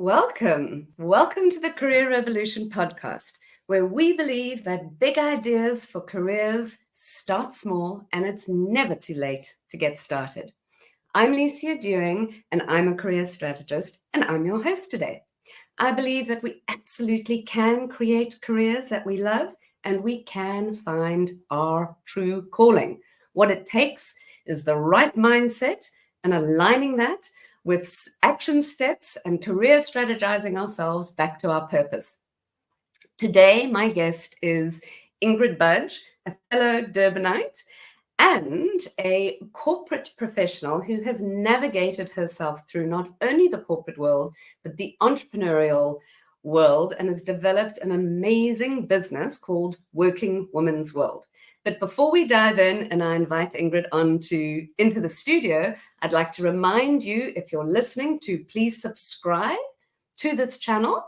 Welcome to the Career Revolution podcast, where we believe that big ideas for careers start small and it's never too late to get started. I'm Licia Dewing and I'm a career strategist and I'm your host today. I believe that we absolutely can create careers that we love and we can find our true calling. What it takes is the right mindset and aligning that with action steps and career strategizing ourselves back to our purpose. Today, my guest is Ingrid Budge, a fellow Durbanite and a corporate professional who has navigated herself through not only the corporate world, but the entrepreneurial world and has developed an amazing business called Working Women's World. But before we dive in and I invite Ingrid into the studio, I'd like to remind you, if you're listening, to please subscribe to this channel,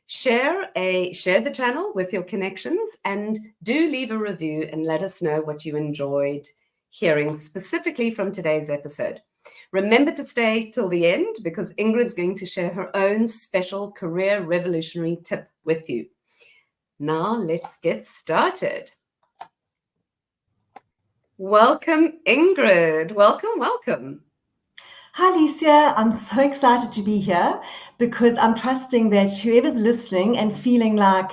share the channel with your connections, and do leave a review and let us know what you enjoyed hearing specifically from today's episode. Remember to stay till the end because Ingrid's going to share her own special career revolutionary tip with you. Now let's get started. Welcome, Ingrid. Welcome. Hi, Licia. I'm so excited to be here because I'm trusting that whoever's listening and feeling like,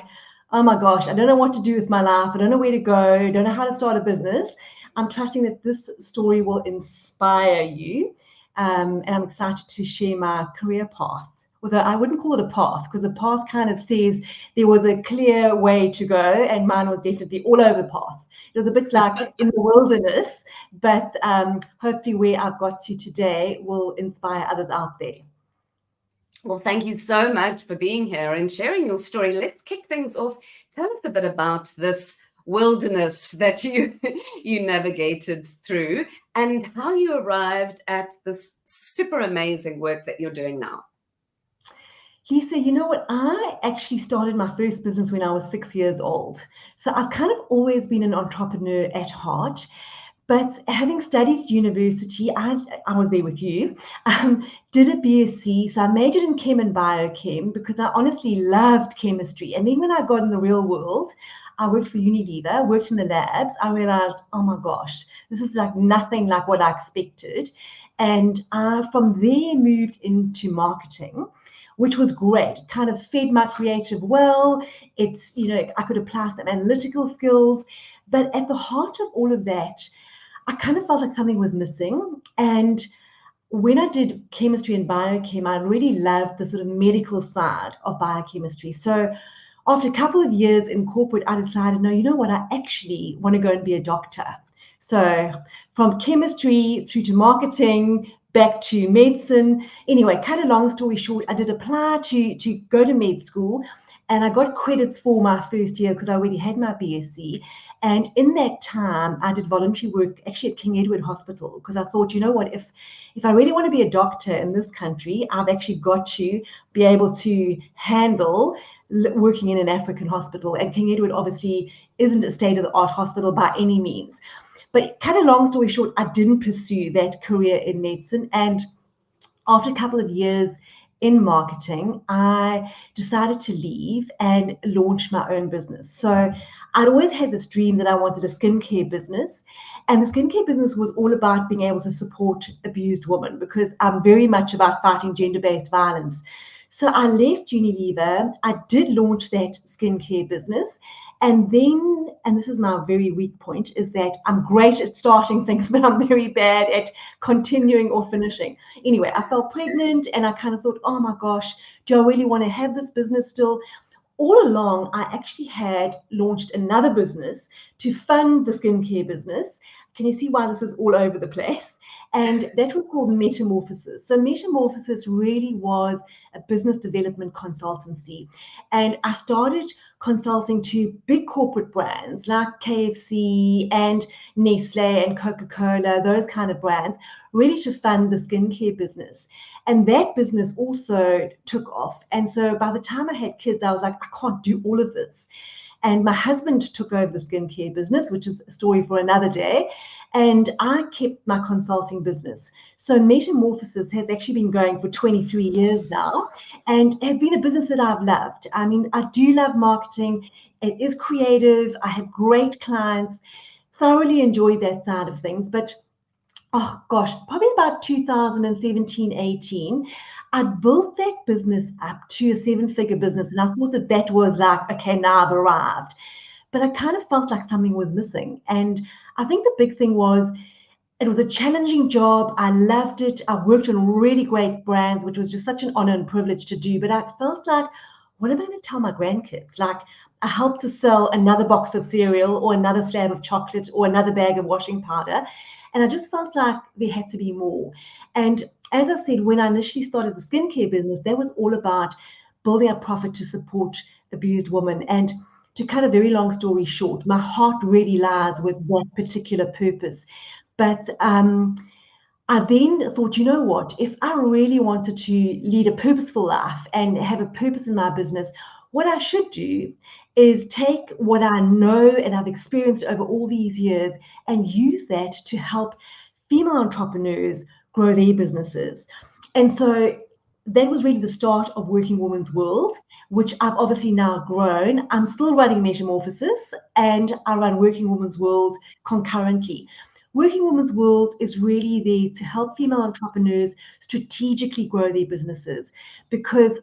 oh my gosh, I don't know what to do with my life. I don't know where to go. I don't know how to start a business. I'm trusting that this story will inspire you. And I'm excited to share my career path. Although I wouldn't call it a path because a path kind of says there was a clear way to go and mine was definitely all over the path. It was a bit like in the wilderness, but hopefully where I've got to today will inspire others out there. Well, thank you so much for being here and sharing your story. Let's kick things off. Tell us a bit about this wilderness that you navigated through and how you arrived at this super amazing work that you're doing now. Lisa, you know what? I actually started my first business when I was 6 years old. So I've kind of always been an entrepreneur at heart. But having studied university, I was there with you, did a BSc. So I majored in chem and biochem because I honestly loved chemistry. And then when I got in the real world, I worked for Unilever, worked in the labs. I realized, oh my gosh, this is like nothing like what I expected. And I, from there, moved into marketing, which was great. It kind of fed my creative well. It's, I could apply some analytical skills. But at the heart of all of that, I kind of felt like something was missing. And when I did chemistry and biochem, I really loved the sort of medical side of biochemistry. So after a couple of years in corporate, I decided, no, you know what? I actually want to go and be a doctor. So from chemistry through to marketing, back to medicine. Anyway, cut a long story short, I did apply to go to med school and I got credits for my first year because I already had my BSc. And in that time, I did voluntary work actually at King Edward Hospital because I thought, you know what, if I really want to be a doctor in this country, I've actually got to be able to handle working in an African hospital. And King Edward obviously isn't a state-of-the-art hospital by any means. But cut a long story short, I didn't pursue that career in medicine. And after a couple of years in marketing, I decided to leave and launch my own business. So I'd always had this dream that I wanted a skincare business. And the skincare business was all about being able to support abused women because I'm very much about fighting gender-based violence. So I left Unilever. I did launch that skincare business. And then, and this is my very weak point, is that I'm great at starting things, but I'm very bad at continuing or finishing. Anyway, I felt pregnant and I kind of thought, oh my gosh, do I really want to have this business still? All along, I actually had launched another business to fund the skincare business. Can you see why this is all over the place? And that was called Metamorphosis. So Metamorphosis really was a business development consultancy. And I started consulting to big corporate brands like KFC and Nestle and Coca-Cola, those kind of brands, really to fund the skincare business. And that business also took off. And so by the time I had kids, I was like, I can't do all of this. And my husband took over the skincare business, which is a story for another day. And I kept my consulting business. So Metamorphosis has actually been going for 23 years now and has been a business that I've loved. I mean, I do love marketing. It is creative. I have great clients, thoroughly enjoy that side of things. But oh gosh, probably about 2017, 18, I built that business up to a 7-figure business. And I thought that that was like, okay, now I've arrived. But I kind of felt like something was missing. And I think the big thing was it was a challenging job. I loved it. I worked on really great brands, which was just such an honor and privilege to do. But I felt like, what am I going to tell my grandkids? Like, I helped to sell another box of cereal or another slab of chocolate or another bag of washing powder. And I just felt like there had to be more. And as I said, when I initially started the skincare business, that was all about building a profit to support abused women. And to cut a very long story short, my heart really lies with that particular purpose. But I then thought, you know what, if I really wanted to lead a purposeful life and have a purpose in my business, what I should do is take what I know and I've experienced over all these years and use that to help female entrepreneurs grow their businesses. And so that was really the start of Working Women's World, which I've obviously now grown. I'm still running Metamorphosis and I run Working Women's World concurrently. Working Women's World is really there to help female entrepreneurs strategically grow their businesses, because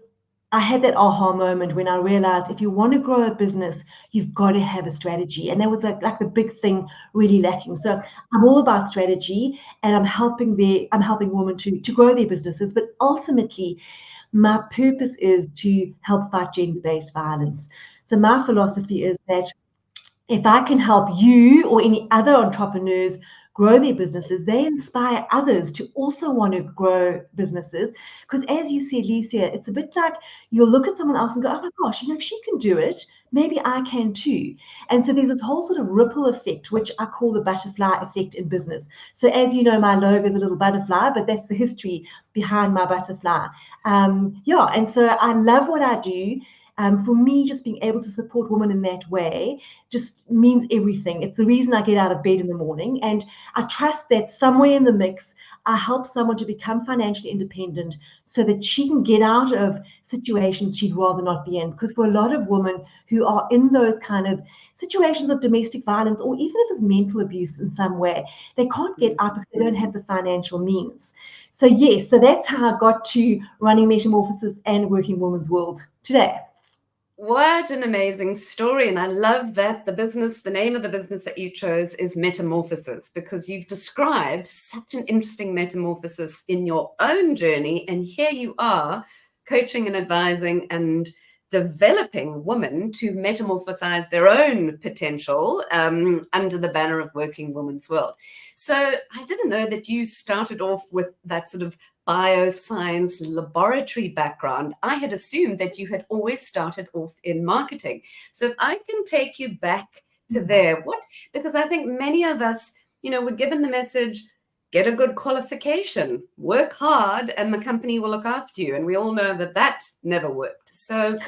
I had that aha moment when I realized if you want to grow a business, you've got to have a strategy. And that was like the big thing really lacking. So I'm all about strategy and I'm helping women to grow their businesses. But ultimately, my purpose is to help fight gender-based violence. So my philosophy is that if I can help you or any other entrepreneurs grow their businesses, they inspire others to also want to grow businesses. Because as you said, Licia, it's a bit like you'll look at someone else and go, oh my gosh, if she can do it, maybe I can too. And so there's this whole sort of ripple effect, which I call the butterfly effect in business. So as you know, my logo is a little butterfly, but that's the history behind my butterfly. And so I love what I do. For me, just being able to support women in that way just means everything. It's the reason I get out of bed in the morning. And I trust that somewhere in the mix, I help someone to become financially independent so that she can get out of situations she'd rather not be in. Because for a lot of women who are in those kind of situations of domestic violence, or even if it's mental abuse in some way, they can't get out because they don't have the financial means. So yes, so that's how I got to running Metamorphosis and Working Women's World today. What an amazing story. And I love that the name of the business that you chose is Metamorphosis, because you've described such an interesting metamorphosis in your own journey. And here you are coaching and advising and developing women to metamorphosize their own potential under the banner of Working Women's World. So I didn't know that you started off with that sort of bioscience laboratory background. I had assumed that you had always started off in marketing. So if I can take you back to there, because I think many of us, were given the message, get a good qualification, work hard, and the company will look after you. And we all know that never worked. So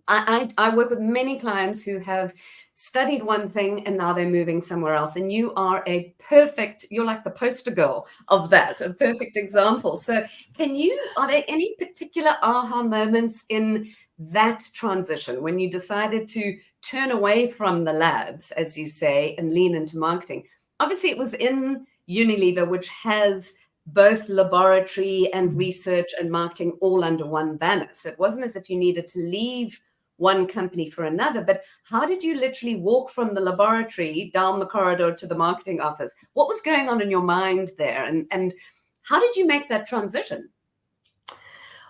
I work with many clients who have studied one thing and now they're moving somewhere else. And you are you're like the poster girl of that, a perfect example. So are there any particular aha moments in that transition when you decided to turn away from the labs, as you say, and lean into marketing? Obviously, it was in Unilever, which has both laboratory and research and marketing all under one banner. So it wasn't as if you needed to leave one company for another, but how did you literally walk from the laboratory down the corridor to the marketing office? What was going on in your mind there? And how did you make that transition?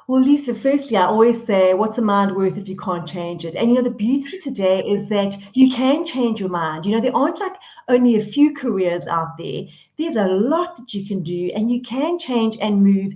Well, Lisa, firstly, I always say, what's a mind worth if you can't change it? And, the beauty today is that you can change your mind. There aren't like only a few careers out there. There's a lot that you can do and you can change and move.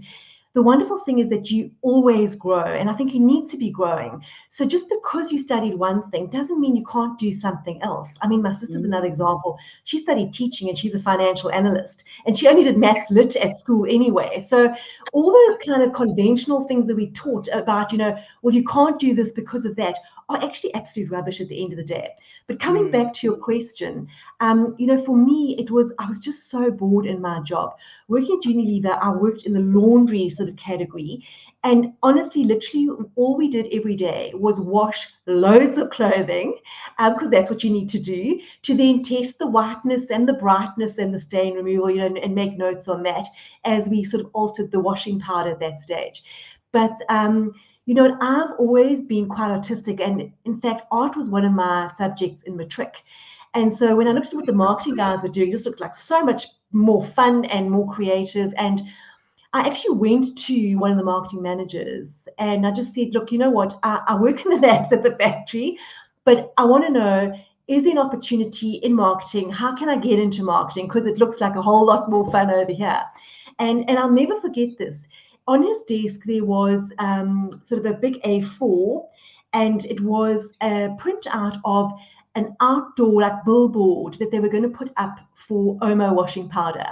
the wonderful thing is that you always grow, and I think you need to be growing. So just because you studied one thing doesn't mean you can't do something else. I mean, my sister's another example. She studied teaching and she's a financial analyst, and she only did maths lit at school anyway. So all those kind of conventional things that we taught about, well, you can't do this because of that, are actually absolute rubbish at the end of the day. But coming back to your question, for me, I was just so bored in my job. Working at Unilever, I worked in the laundry sort of category. And honestly, literally, all we did every day was wash loads of clothing, because that's what you need to do, to then test the whiteness and the brightness and the stain removal, and make notes on that as we sort of altered the washing powder at that stage. But I've always been quite artistic, and in fact, art was one of my subjects in matric. And so when I looked at what the marketing guys were doing, it just looked like so much more fun and more creative. And I actually went to one of the marketing managers and I just said, look, you know what? I work in the labs at the factory, but I want to know, is there an opportunity in marketing? How can I get into marketing? Because it looks like a whole lot more fun over here. And I'll never forget this. On his desk, there was sort of a big A4, and it was a printout of an outdoor billboard that they were going to put up for Omo washing powder.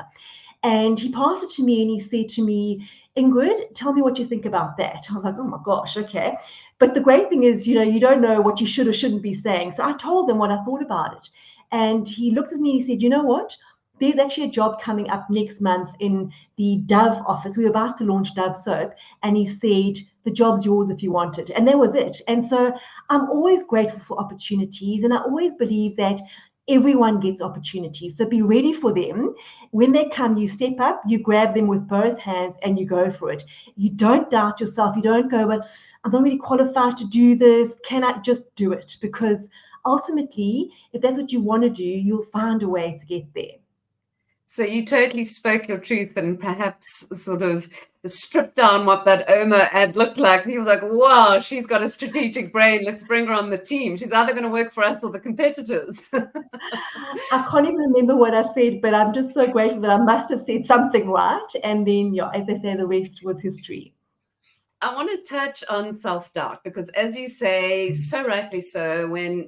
And he passed it to me and he said to me, Ingrid, tell me what you think about that. I was like, oh my gosh, okay. But the great thing is, you don't know what you should or shouldn't be saying. So I told him what I thought about it. And he looked at me and he said, you know what? There's actually a job coming up next month in the Dove office. We were about to launch Dove soap. And he said, the job's yours if you want it. And that was it. And so I'm always grateful for opportunities. And I always believe that everyone gets opportunities. So be ready for them. When they come, you step up, you grab them with both hands and you go for it. You don't doubt yourself. You don't go, well, I'm not really qualified to do this. Can I just do it? Because ultimately, if that's what you want to do, you'll find a way to get there. So you totally spoke your truth and perhaps sort of stripped down what that Omo ad looked like. He was like, wow, she's got a strategic brain. Let's bring her on the team. She's either going to work for us or the competitors. I can't even remember what I said, but I'm just so grateful that I must have said something right. And then, as they say, the rest was history. I want to touch on self-doubt because, as you say, so rightly so, when,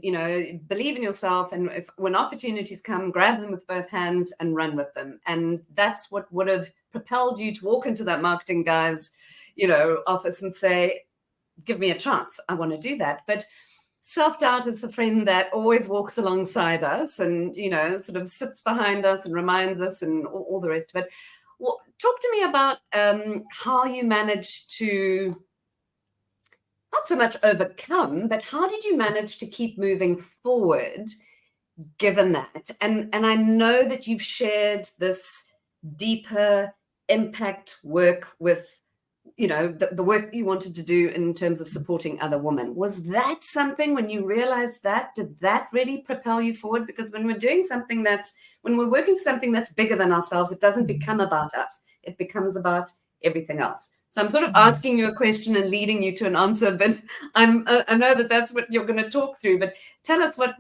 believe in yourself, and when opportunities come, grab them with both hands and run with them. And that's what would have propelled you to walk into that marketing guy's, office and say, give me a chance. I want to do that. But self-doubt is a friend that always walks alongside us and, sort of sits behind us and reminds us and all the rest of it. Well, talk to me about how you managed to not so much overcome, but how did you manage to keep moving forward given that? And I know that you've shared this deeper impact work with, the work you wanted to do in terms of supporting other women. Was that something when you realized that, did that really propel you forward? Because when we're doing something when we're working for something that's bigger than ourselves, it doesn't become about us. It becomes about everything else. So I'm sort of asking you a question and leading you to an answer, but I know that that's what you're going to talk through. But tell us what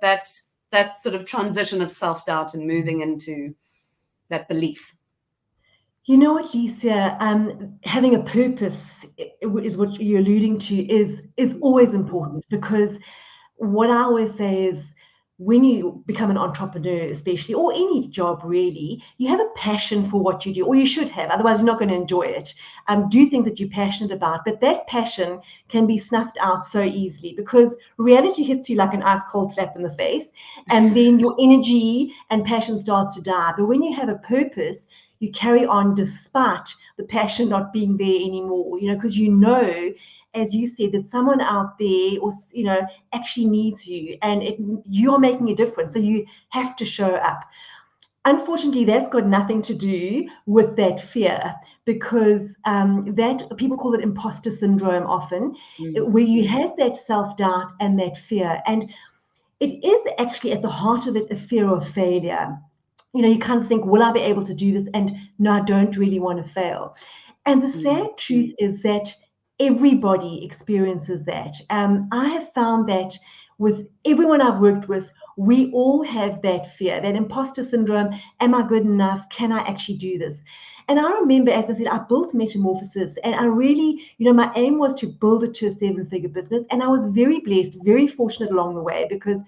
that sort of transition of self-doubt and moving into that belief. You know what, Licia, having a purpose is what you're alluding to is always important, because what I always say is when you become an entrepreneur, especially, or any job really, you have a passion for what you do, or you should have, otherwise you're not going to enjoy it. Do things that you're passionate about, but that passion can be snuffed out so easily because reality hits you like an ice cold slap in the face, and then your energy and passion start to die. But when you have a purpose, you carry on despite the passion not being there anymore, because as you said, that someone out there or actually needs you, and you're making a difference, so you have to show up. Unfortunately, that's got nothing to do with that fear, because that people call it imposter syndrome often, where you have that self-doubt and that fear, and it is actually at the heart of it a fear of failure. You kind of think, will I be able to do this? And no, I don't really want to fail. And the sad truth is that everybody experiences that. I have found that with everyone I've worked with, we all have that fear, that imposter syndrome. Am I good enough? Can I actually do this? And I remember, as I said, I built Metamorphosis, and I really, my aim was to build it to a 7-figure business. And I was very blessed, very fortunate along the way because,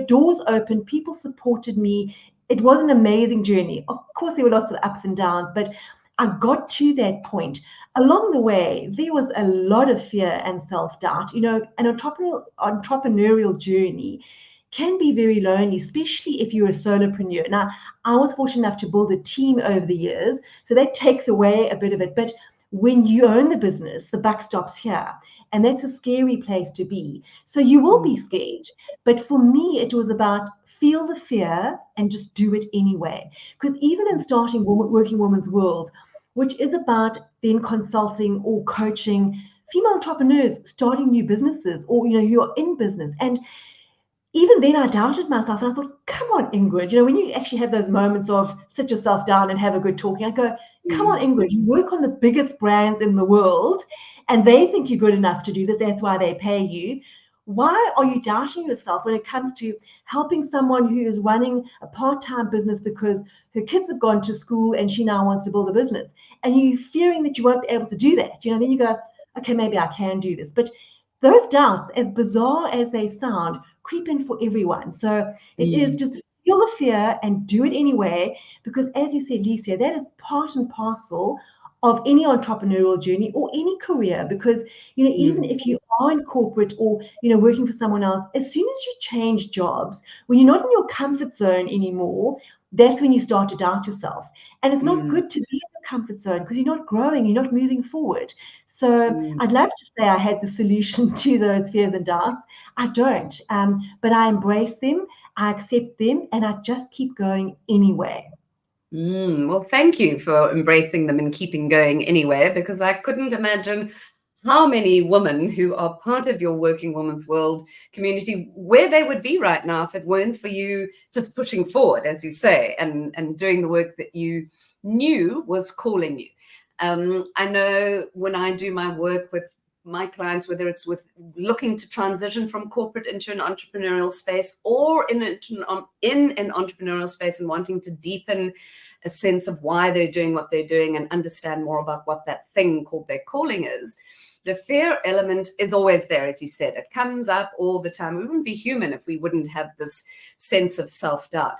doors opened, people supported me. It was an amazing journey. Of course, there were lots of ups and downs, but I got to that point. Along the way, there was a lot of fear and self-doubt. An entrepreneurial journey can be very lonely, especially if you're a solopreneur. Now, I was fortunate enough to build a team over the years, so that takes away a bit of it. But when you own the business, the buck stops here. And that's a scary place to be. So you will be scared. But for me, it was about feel the fear and just do it anyway. Because even in starting Working Woman's World, which is about then consulting or coaching female entrepreneurs starting new businesses or, who are in business. And even then I doubted myself and I thought, come on, Ingrid, when you actually have those moments of sit yourself down and have a good talking, I go, come on, Ingrid, you work on the biggest brands in the world and they think you're good enough to do this. That's why they pay you. Why are you doubting yourself when it comes to helping someone who is running a part-time business because her kids have gone to school and she now wants to build a business? And you're fearing that you won't be able to do that. Then you go, okay, maybe I can do this. But those doubts, as bizarre as they sound, creep in for everyone. So it is just feel the fear and do it anyway, because as you said, Licia, that is part and parcel of any entrepreneurial journey or any career, because even if you are in corporate or working for someone else, as soon as you change jobs, when you're not in your comfort zone anymore, that's when you start to doubt yourself. And it's not good to be in your comfort zone because you're not growing, you're not moving forward. So I'd love to say I had the solution to those fears and doubts. I don't, but I embrace them, I accept them, and I just keep going anyway. Well, thank you for embracing them and keeping going anyway, because I couldn't imagine how many women who are part of your Working Woman's World community, where they would be right now if it weren't for you just pushing forward, as you say, and doing the work that you knew was calling you. I know when I do my work with my clients, whether it's with looking to transition from corporate into an entrepreneurial space or in an entrepreneurial space and wanting to deepen a sense of why they're doing what they're doing and understand more about what that thing called their calling is, the fear element is always there, as you said. It comes up all the time. We wouldn't be human if we wouldn't have this sense of self-doubt.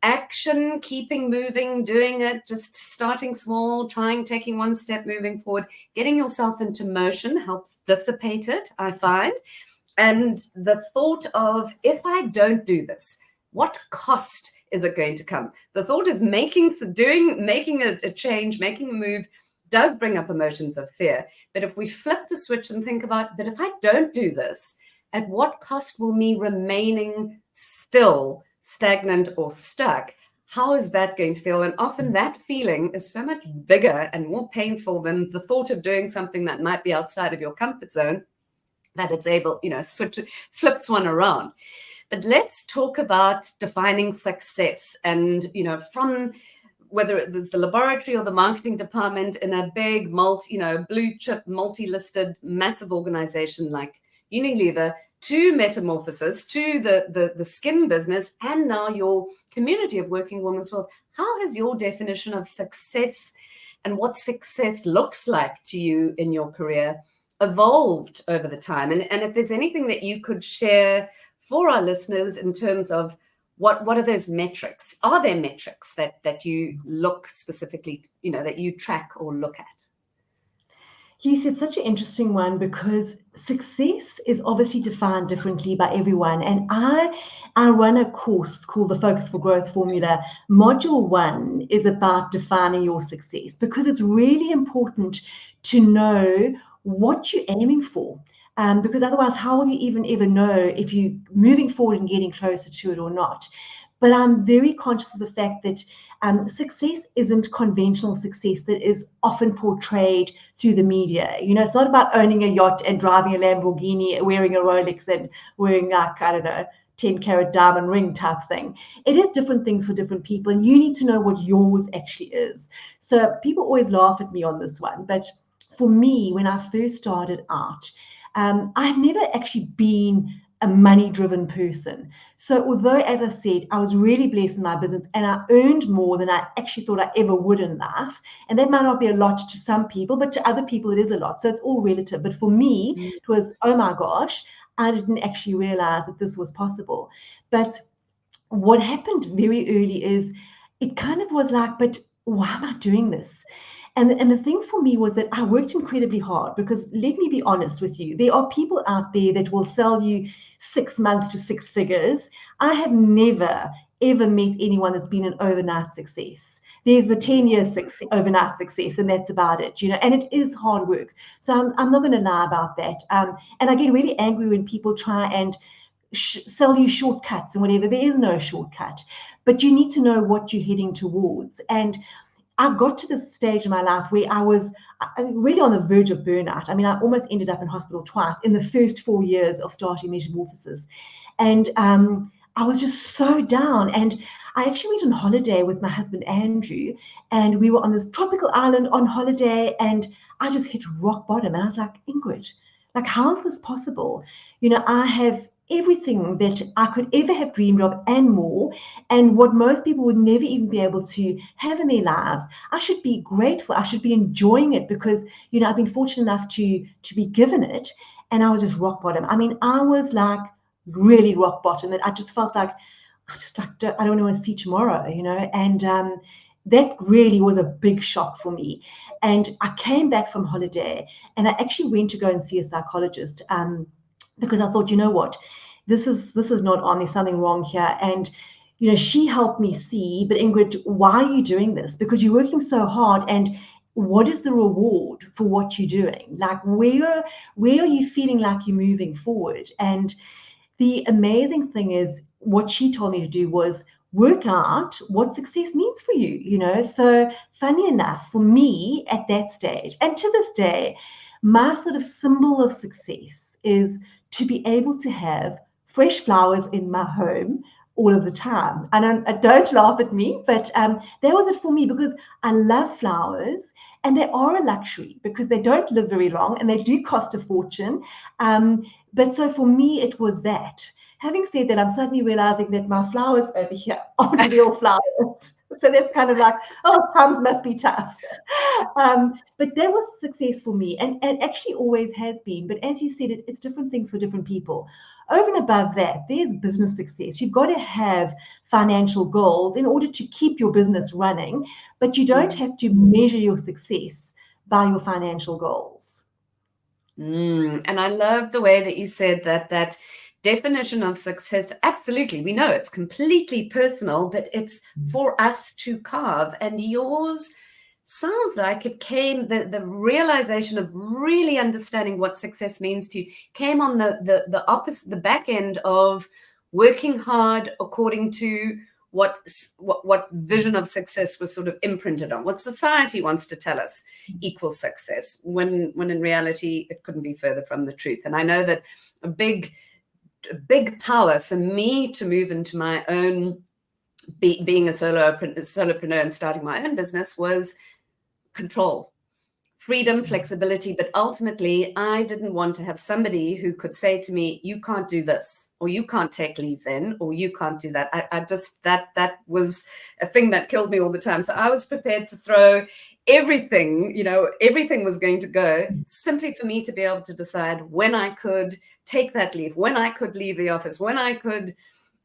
Action, keeping moving, doing it, just starting small, taking one step, moving forward, getting yourself into motion helps dissipate it, I find. And the thought of, if I don't do this, what cost is it going to come? The thought of making a change, making a move does bring up emotions of fear. But if we flip the switch and think about, but if I don't do this, at what cost will me remaining still, stagnant or stuck? How is that going to feel? And often that feeling is so much bigger and more painful than the thought of doing something that might be outside of your comfort zone, that it's able, flips one around. But let's talk about defining success. And, from whether it's the laboratory or the marketing department in a big blue chip, multi-listed, massive organization like Unilever, to Metamorphosis, to the skin business, and now your community of Working Women's World. How has your definition of success and what success looks like to you in your career evolved over the time? And if there's anything that you could share for our listeners in terms of what are those metrics? Are there metrics that you look specifically, that you track or look at? Yes, it's such an interesting one because success is obviously defined differently by everyone. And I run a course called the Focus for Growth Formula. Module 1 is about defining your success because it's really important to know what you're aiming for. Because otherwise, how will you even ever know if you're moving forward and getting closer to it or not? But I'm very conscious of the fact that success isn't conventional success that is often portrayed through the media. It's not about owning a yacht and driving a Lamborghini, wearing a Rolex and wearing 10-carat diamond ring type thing. It is different things for different people, and you need to know what yours actually is. So people always laugh at me on this one. But for me, when I first started out, I've never actually been a money-driven person. So although, as I said, I was really blessed in my business and I earned more than I actually thought I ever would in life, and that might not be a lot to some people, but to other people it is a lot. So it's all relative. But for me, it was, oh my gosh, I didn't actually realize that this was possible. But what happened very early is it kind of was like, but why am I doing this? And the thing for me was that I worked incredibly hard, because let me be honest with you, there are people out there that will sell you 6 months to six figures. I have never, ever met anyone that's been an overnight success. There's the 10-year overnight success, and that's about it, and it is hard work. So I'm not going to lie about that. And I get really angry when people try and sell you shortcuts and whatever. There is no shortcut, but you need to know what you're heading towards. And I got to this stage in my life where I was really on the verge of burnout. I mean, I almost ended up in hospital twice in the first 4 years of starting Metamorphosis. And I was just so down. And I actually went on holiday with my husband, Andrew, and we were on this tropical island on holiday, and I just hit rock bottom. And I was like, Ingrid, like, how is this possible? I have everything that I could ever have dreamed of and more, and what most people would never even be able to have in their lives. I should be grateful. I should be enjoying it, because I've been fortunate enough to be given it. And I was just rock bottom. I mean, I was like really rock bottom, and I just felt like I don't want to see tomorrow, and that really was a big shock for me. And I came back from holiday, and I actually went to go and see a psychologist, because I thought, you know what, this is not on. There's something wrong here. And she helped me see, but Ingrid, why are you doing this? Because you're working so hard, and what is the reward for what you're doing? Like, where are you feeling like you're moving forward? And the amazing thing is, what she told me to do was work out what success means for you. So funny enough, for me at that stage, and to this day, my sort of symbol of success is to be able to have fresh flowers in my home all of the time. And don't laugh at me, but that was it for me, because I love flowers, and they are a luxury because they don't live very long and they do cost a fortune. But so for me, it was that. Having said that, I'm suddenly realizing that my flowers over here aren't real flowers. So that's kind of like, oh, times must be tough. But that was success for me, and actually always has been. But as you said, it's different things for different people. Over and above that, there's business success. You've got to have financial goals in order to keep your business running, but you don't have to measure your success by your financial goals. And I love the way that you said that definition of success. Absolutely, we know it's completely personal, but it's for us to carve. And yours sounds like it came, the realization of really understanding what success means to you came on the opposite, the back end of working hard according to what vision of success was sort of imprinted on, what society wants to tell us equals success, when in reality it couldn't be further from the truth. And I know that a big power for me to move into my own, being a solopreneur and starting my own business, was control, freedom, flexibility. But ultimately, I didn't want to have somebody who could say to me, you can't do this, or you can't take leave then, or you can't do that. I just, that was a thing that killed me all the time. So I was prepared to throw everything, everything was going to go, simply for me to be able to decide when I could take that leave, when I could leave the office, when I could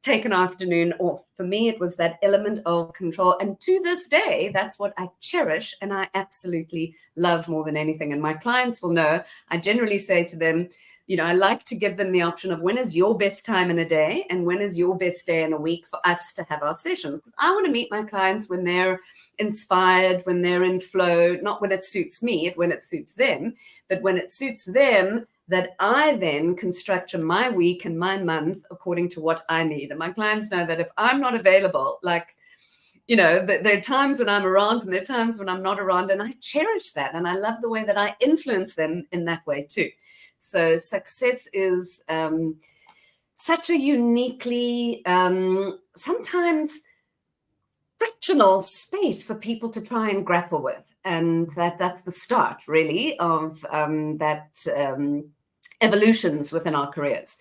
take an afternoon off. For me, it was that element of control. And to this day, that's what I cherish and I absolutely love more than anything. And my clients will know, I generally say to them, I like to give them the option of when is your best time in a day and when is your best day in a week for us to have our sessions. Because I want to meet my clients when they're inspired, when they're in flow, not when it suits me, when it suits them, but when it suits them, that I then can structure my week and my month according to what I need. And my clients know that if I'm not available, there are times when I'm around and there are times when I'm not around, and I cherish that. And I love the way that I influence them in that way too. So success is such a uniquely, sometimes frictional space for people to try and grapple with. And that's the start, really, of that evolutions within our careers.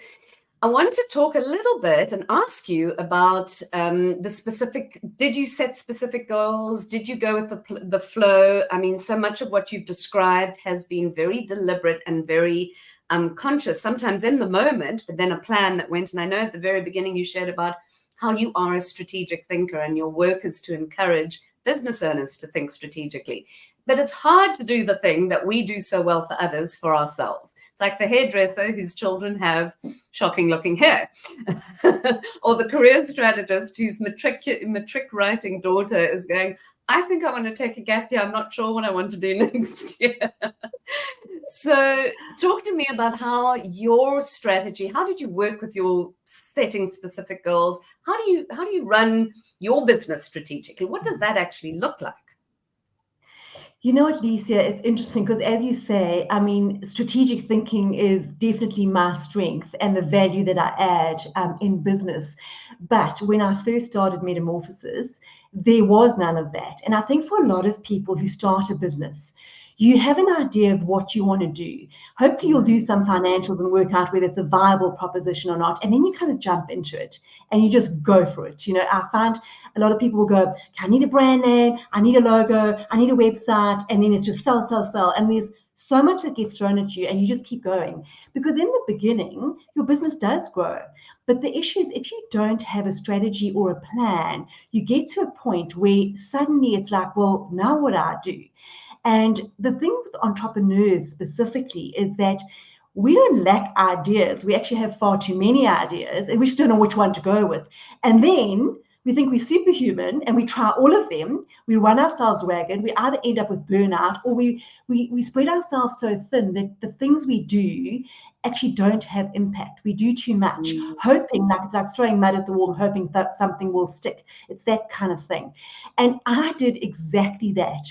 I want to talk a little bit and ask you about the specific, did you set specific goals? Did you go with the flow? I mean, so much of what you've described has been very deliberate and very conscious, sometimes in the moment, but then a plan that went. And I know at the very beginning you shared about how you are a strategic thinker and your work is to encourage business owners to think strategically. But it's hard to do the thing that we do so well for others for ourselves. Like the hairdresser whose children have shocking looking hair, or the career strategist whose matric writing daughter is going, I think I want to take a gap year. I'm not sure what I want to do next year. So talk to me about how your strategy, how did you work with your setting specific goals? How do you run your business strategically? What does that actually look like? You know what, Licia, it's interesting because as you say, I mean, strategic thinking is definitely my strength and the value that I add in business. But when I first started Metamorphosis, there was none of that. And I think for a lot of people who start a business, you have an idea of what you want to do. Hopefully you'll do some financials and work out whether it's a viable proposition or not. And then you kind of jump into it and you just go for it. You know, I find a lot of people will go, okay, I need a brand name, I need a logo, I need a website, and then it's just sell, sell, sell. And there's so much that gets thrown at you and you just keep going. Because in the beginning, your business does grow. But the issue is if you don't have a strategy or a plan, you get to a point where suddenly it's like, well, now what do I do? And the thing with entrepreneurs specifically is that we don't lack ideas. We actually have far too many ideas and we just don't know which one to go with. And then we think we're superhuman and we try all of them. We run ourselves ragged. We either end up with burnout or we spread ourselves so thin that the things we do actually don't have impact. We do too much, hoping, like it's like throwing mud at the wall and hoping that something will stick. It's that kind of thing. And I did exactly that.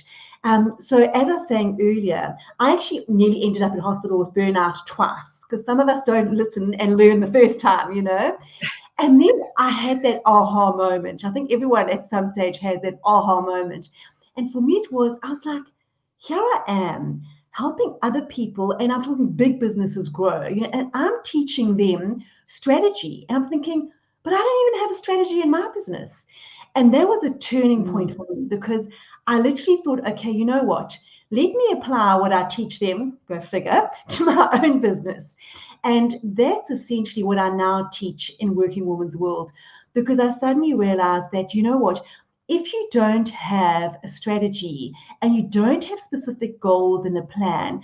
So as I was saying earlier, I actually nearly ended up in hospital with burnout twice because some of us don't listen and learn the first time, you know. And then I had that aha moment. I think everyone at some stage has that aha moment. And for me, it was, I was like, here I am helping other people, and I'm talking big businesses grow, you know, and I'm teaching them strategy. And I'm thinking, but I don't even have a strategy in my business. And that was a turning point for me because I literally thought, okay, you know what? Let me apply what I teach them, go figure, to my own business. And that's essentially what I now teach in Working Woman's World, because I suddenly realized that, you know what? If you don't have a strategy and you don't have specific goals and a plan,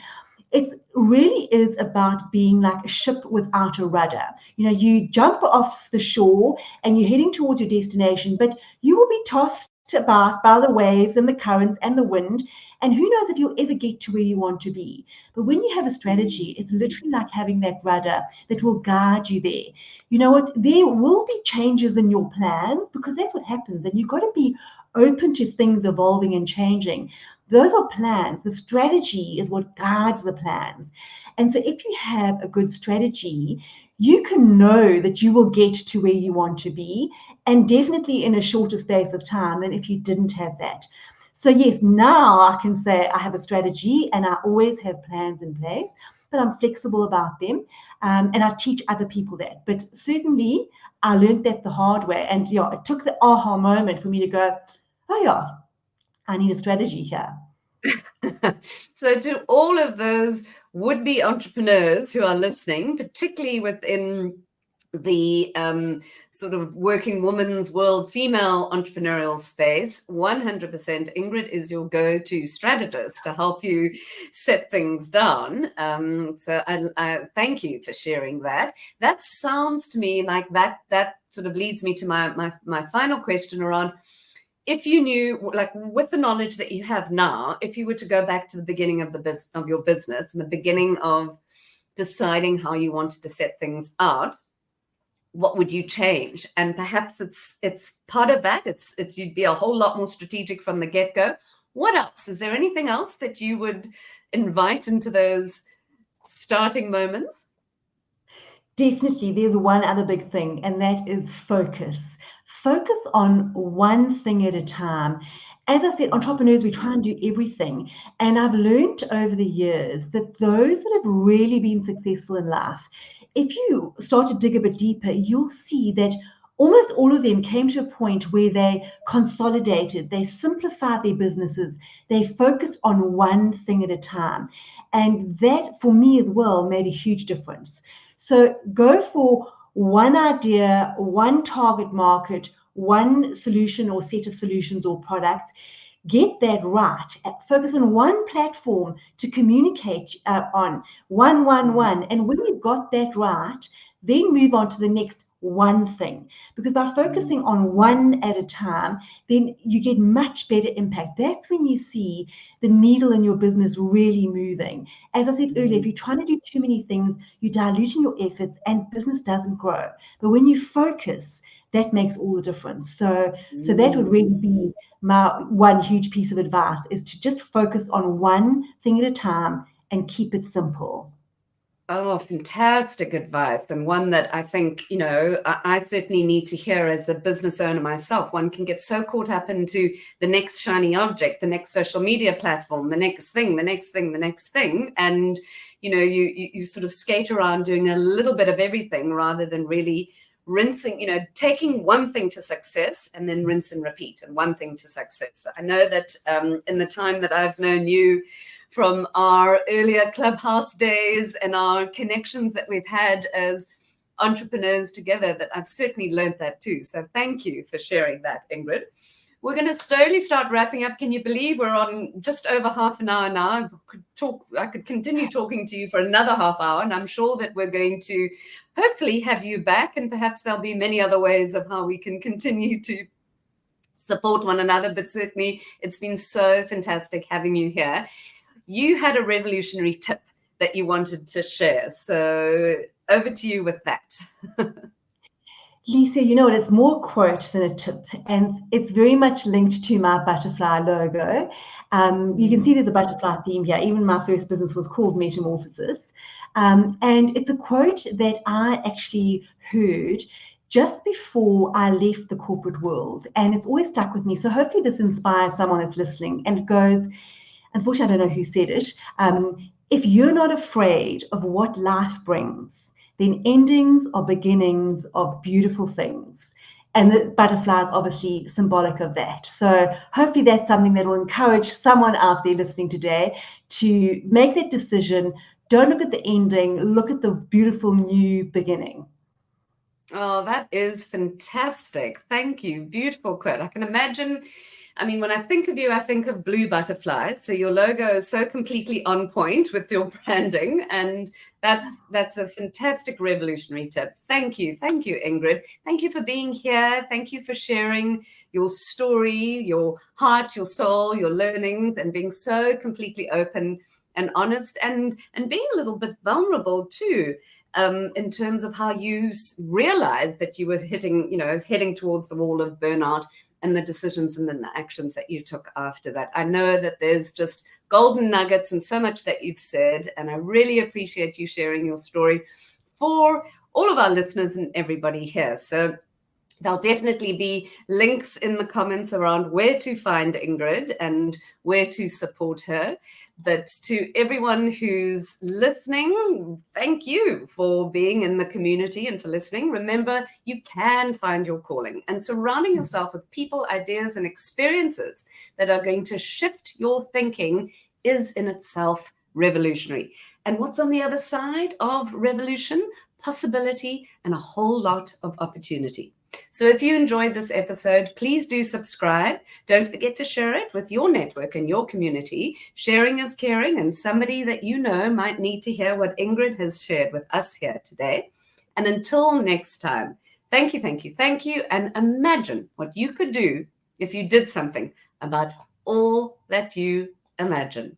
it really is about being like a ship without a rudder. You know, you jump off the shore and you're heading towards your destination, but you will be tossed about by the waves and the currents and the wind. And who knows if you'll ever get to where you want to be. But when you have a strategy, it's literally like having that rudder that will guide you there. You know what? There will be changes in your plans because that's what happens. And you've got to be open to things evolving and changing. Those are plans. The strategy is what guides the plans. And so if you have a good strategy, you can know that you will get to where you want to be, and definitely in a shorter space of time than if you didn't have that. So yes, now I can say I have a strategy and I always have plans in place, but I'm flexible about them, and I teach other people that. But certainly I learned that the hard way, and yeah, it took the aha moment for me to go, oh yeah, I need a strategy here. So to all of those would-be entrepreneurs who are listening, particularly within the sort of working woman's world, female entrepreneurial space, 100% Ingrid is your go-to strategist to help you set things down. So I thank you for sharing that. That sounds to me like that sort of leads me to my final question around, if you knew, like with the knowledge that you have now, if you were to go back to the beginning of of your business and the beginning of deciding how you wanted to set things out, what would you change? And perhaps it's part of that. It's you'd be a whole lot more strategic from the get-go. What else? Is there anything else that you would invite into those starting moments? Definitely, there's one other big thing, and that is focus. Focus on one thing at a time. As I said, entrepreneurs, we try and do everything. And I've learned over the years that those that have really been successful in life, if you start to dig a bit deeper, you'll see that almost all of them came to a point where they consolidated, they simplified their businesses, they focused on one thing at a time. And that, for me as well, made a huge difference. So go for one idea, one target market, one solution or set of solutions or products. Get that right. Focus on one platform to communicate on. One. And when you've got that right, then move on to the next one thing. Because by focusing on one at a time, then you get much better impact. That's when you see the needle in your business really moving. As I said earlier, if you're trying to do too many things, you're diluting your efforts and business doesn't grow. But when you focus, that makes all the difference. So that would really be my one huge piece of advice, is to just focus on one thing at a time and keep it simple. Oh, fantastic advice. And one that I think, I certainly need to hear as a business owner myself. One can get so caught up into the next shiny object, the next social media platform, the next thing. And, you sort of skate around doing a little bit of everything rather than really rinsing, taking one thing to success and then rinse and repeat, and one thing to success. So I know that in the time that I've known you, from our earlier Clubhouse days and our connections that we've had as entrepreneurs together, that I've certainly learned that too. So thank you for sharing that, Ingrid. We're going to slowly start wrapping up. Can you believe we're on just over half an hour now? I could continue talking to you for another half hour, and I'm sure that we're going to hopefully have you back, and perhaps there'll be many other ways of how we can continue to support one another. But certainly it's been so fantastic having you here. You had a revolutionary tip that you wanted to share. So over to you with that. Licia, you know what? It's more a quote than a tip, and it's very much linked to my butterfly logo. You can see there's a butterfly theme here. Even my first business was called Metamorphosis. And it's a quote that I actually heard just before I left the corporate world, and it's always stuck with me. So hopefully this inspires someone that's listening. And it goes, unfortunately, I don't know who said it. If you're not afraid of what life brings, then endings are beginnings of beautiful things. And the butterfly is obviously symbolic of that. So hopefully that's something that will encourage someone out there listening today to make that decision. Don't look at the ending, look at the beautiful new beginning. Oh, that is fantastic. Thank you. Beautiful quote. I can imagine. When I think of you, I think of blue butterflies. So your logo is so completely on point with your branding. And that's a fantastic revolutionary tip. Thank you. Thank you, Ingrid. Thank you for being here. Thank you for sharing your story, your heart, your soul, your learnings, and being so completely open and honest, and being a little bit vulnerable too. In terms of how you realized that you were heading towards the wall of burnout, and the decisions and then the actions that you took after that. I know that there's just golden nuggets and so much that you've said, and I really appreciate you sharing your story for all of our listeners and everybody here. So there'll definitely be links in the comments around where to find Ingrid and where to support her. But to everyone who's listening, thank you for being in the community and for listening. Remember, you can find your calling, and surrounding yourself with people, ideas, and experiences that are going to shift your thinking is in itself revolutionary. And what's on the other side of revolution? Possibility and a whole lot of opportunity. So if you enjoyed this episode, please do subscribe. Don't forget to share it with your network and your community. Sharing is caring, and somebody that you know might need to hear what Ingrid has shared with us here today. And until next time, thank you, and imagine what you could do if you did something about all that you imagine.